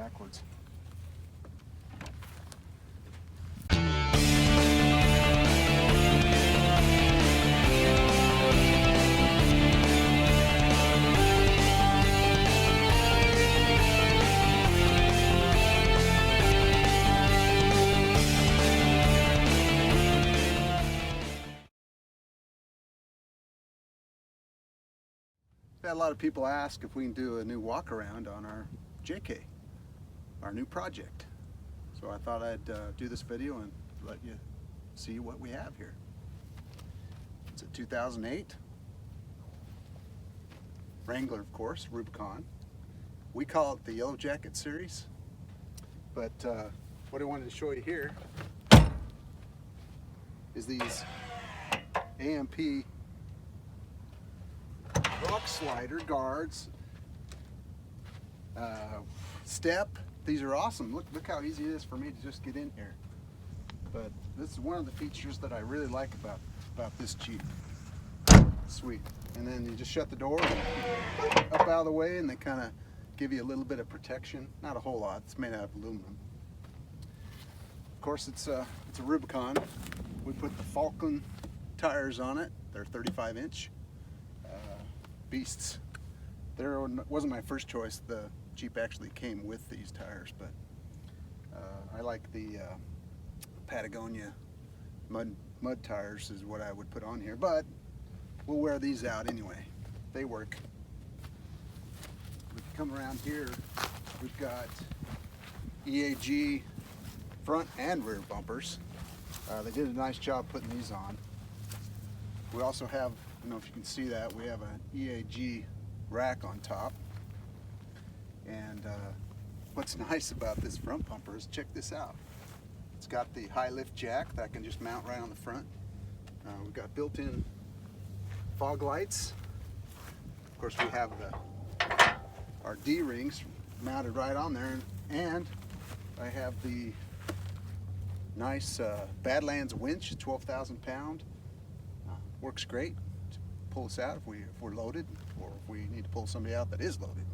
backwards. I've had a lot of people ask if we can do a new walk around on our JK, our new project. So I thought I'd do this video and let you see what we have here. It's a 2008 Wrangler, of course, Rubicon. We call it the Yellow Jacket series, but what I wanted to show you here is these AMP rock slider guards, step. These are awesome. Look how easy it is for me to just get in here. But this is one of the features that I really like about this Jeep. Sweet. And then you just shut the door up out of the way, and they kind of give you a little bit of protection. Not a whole lot. It's made out of aluminum. Of course, it's a Rubicon. We put the Falcon tires on it. They're 35-inch. Beasts. There wasn't my first choice. The Jeep actually came with these tires, but I like the Patagonia mud tires is what I would put on here, but we'll wear these out anyway. They work. We come around here, we've got EAG front and rear bumpers. They did a nice job putting these on. We also have, I don't know if you can see that, we have an EAG rack on top. And what's nice about this front bumper is, check this out. It's got the high lift jack that can just mount right on the front. We've got built-in fog lights. Of course, we have our D-rings mounted right on there, and I have the nice Badlands winch, 12,000 pound. Works great to pull us out if we're loaded, or if we need to pull somebody out that is loaded.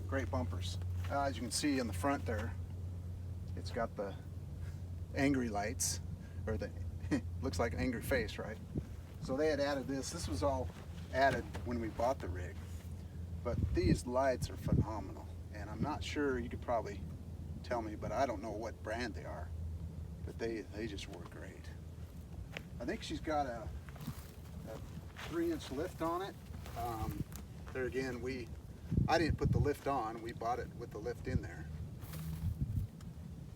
Great bumpers. As you can see in the front there, it's got the angry lights, or the looks like an angry face, right? So they had added this. This was all added when we bought the rig, but these lights are phenomenal, and I'm not sure, you could probably tell me, but I don't know what brand they are, but they just work great. I think she's got a 3-inch lift on it. There again, I didn't put the lift on. We bought it with the lift in there.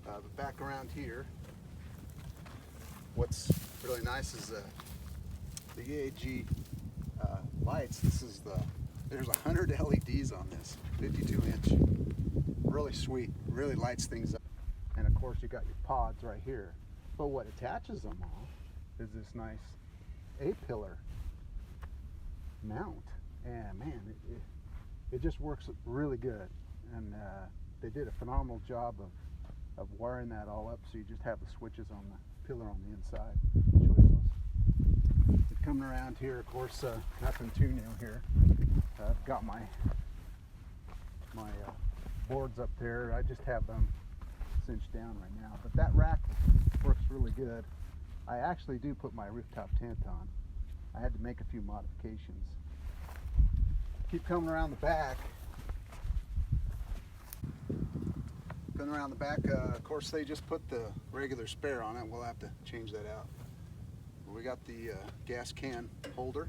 But back around here, what's really nice is the EAG lights. There's 100 LEDs on this, 52-inch. Really sweet. Really lights things up. And of course, you got your pods right here. But what attaches them all is this nice A-pillar mount, and man, it just works really good. And they did a phenomenal job of wiring that all up, so you just have the switches on the pillar on the inside. I'll show you those. Coming around here, of course, nothing too new here. I've got my boards up there. I just have them cinched down right now, but that rack works really good. I actually do put my rooftop tent on. I had to make a few modifications. Keep coming around the back. Coming around the back, of course they just put the regular spare on it. We'll have to change that out. We got the gas can holder.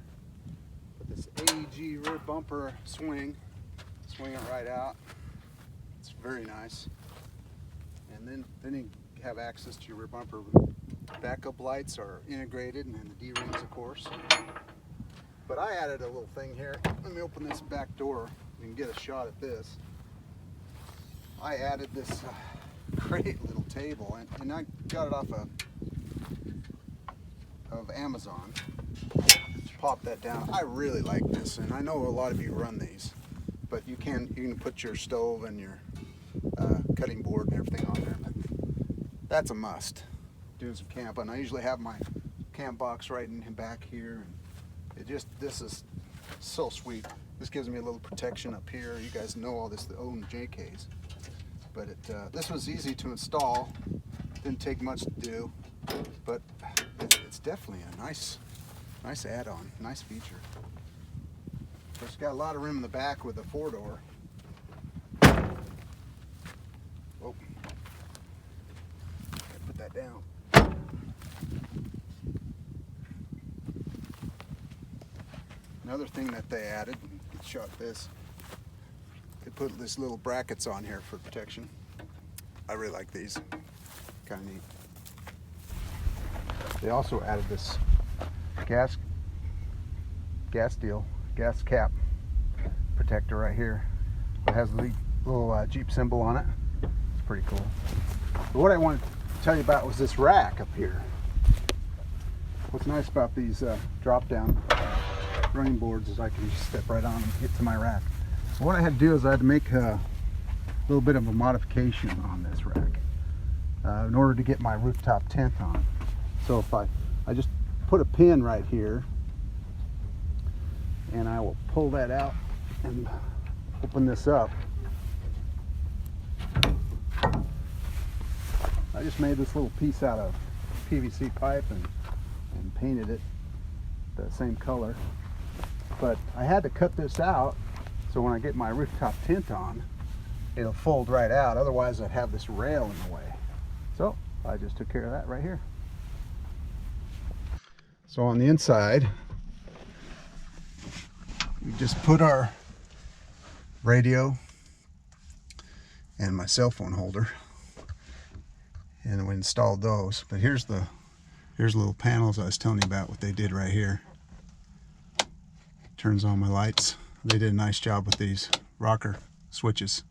Put this AEG rear bumper swing it right out. It's very nice. And then you have access to your rear bumper. Backup lights are integrated, and then the D-rings, of course. But I added a little thing here. Let me open this back door. You can get a shot at this. I added this great little table, and I got it off of Amazon. Pop that down. I really like this, and I know a lot of you run these, but you can put your stove and your cutting board and everything on there. But that's a must. Doing some camping. I usually have my camp box right in back here. This is so sweet. This gives me a little protection up here. You guys know all this, the O and JKs. But this was easy to install. Didn't take much to do, but it's definitely a nice add-on, nice feature. It's got a lot of room in the back with a 4-door. Oh, put that down. Another thing that they added, let's show this. They put these little brackets on here for protection. I really like these, kind of neat. They also added this gas cap protector right here. It has the little Jeep symbol on it. It's pretty cool. But what I wanted to tell you about was this rack up here. What's nice about these drop-down running boards is I can just step right on and get to my rack. So what I had to do is I had to make a little bit of a modification on this rack in order to get my rooftop tent on. So if I just put a pin right here, and I will pull that out and open this up. I just made this little piece out of PVC pipe and painted it the same color. But I had to cut this out so when I get my rooftop tent on, it'll fold right out. Otherwise I'd have this rail in the way. So I just took care of that right here. So on the inside, we just put our radio and my cell phone holder, and we installed those. But here's the little panels I was telling you about, what they did right here. Turns on my lights. They did a nice job with these rocker switches.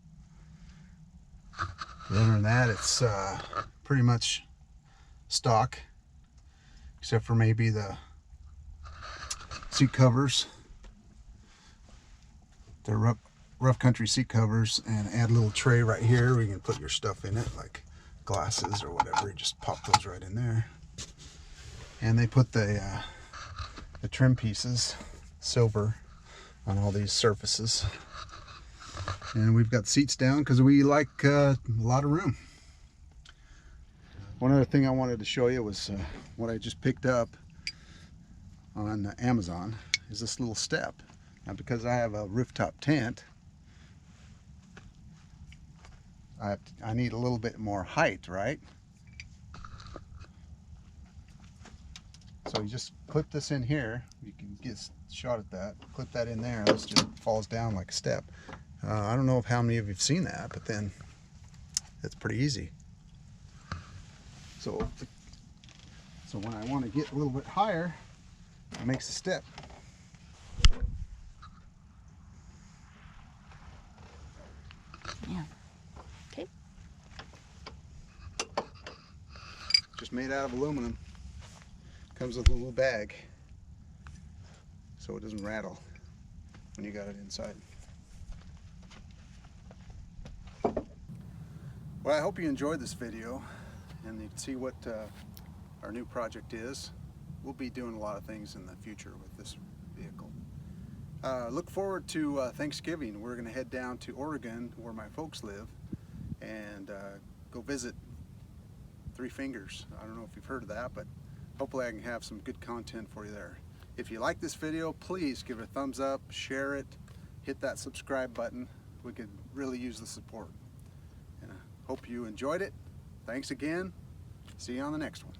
But other than that, it's pretty much stock, except for maybe the seat covers. They're rough country seat covers, and add a little tray right here where you can put your stuff in it, like glasses or whatever. You just pop those right in there. And they put the trim pieces, silver, on all these surfaces. And we've got seats down because we like a lot of room. One other thing I wanted to show you was what I just picked up on Amazon is this little step. Now, because I have a rooftop tent, I need a little bit more height, right? So you just clip this in here. You can get a shot at that. Clip that in there. This just falls down like a step. I don't know how many of you have seen that, but then it's pretty easy. So when I want to get a little bit higher, it makes a step. Yeah. Okay. Just made out of aluminum. Comes with a little bag, so it doesn't rattle when you got it inside. Well, I hope you enjoyed this video, and you can see what our new project is. We'll be doing a lot of things in the future with this vehicle. Look forward to Thanksgiving. We're going to head down to Oregon, where my folks live, and go visit Three Fingers. I don't know if you've heard of that, but hopefully I can have some good content for you there. If you like this video, please give it a thumbs up, share it, hit that subscribe button. We could really use the support. And I hope you enjoyed it. Thanks again. See you on the next one.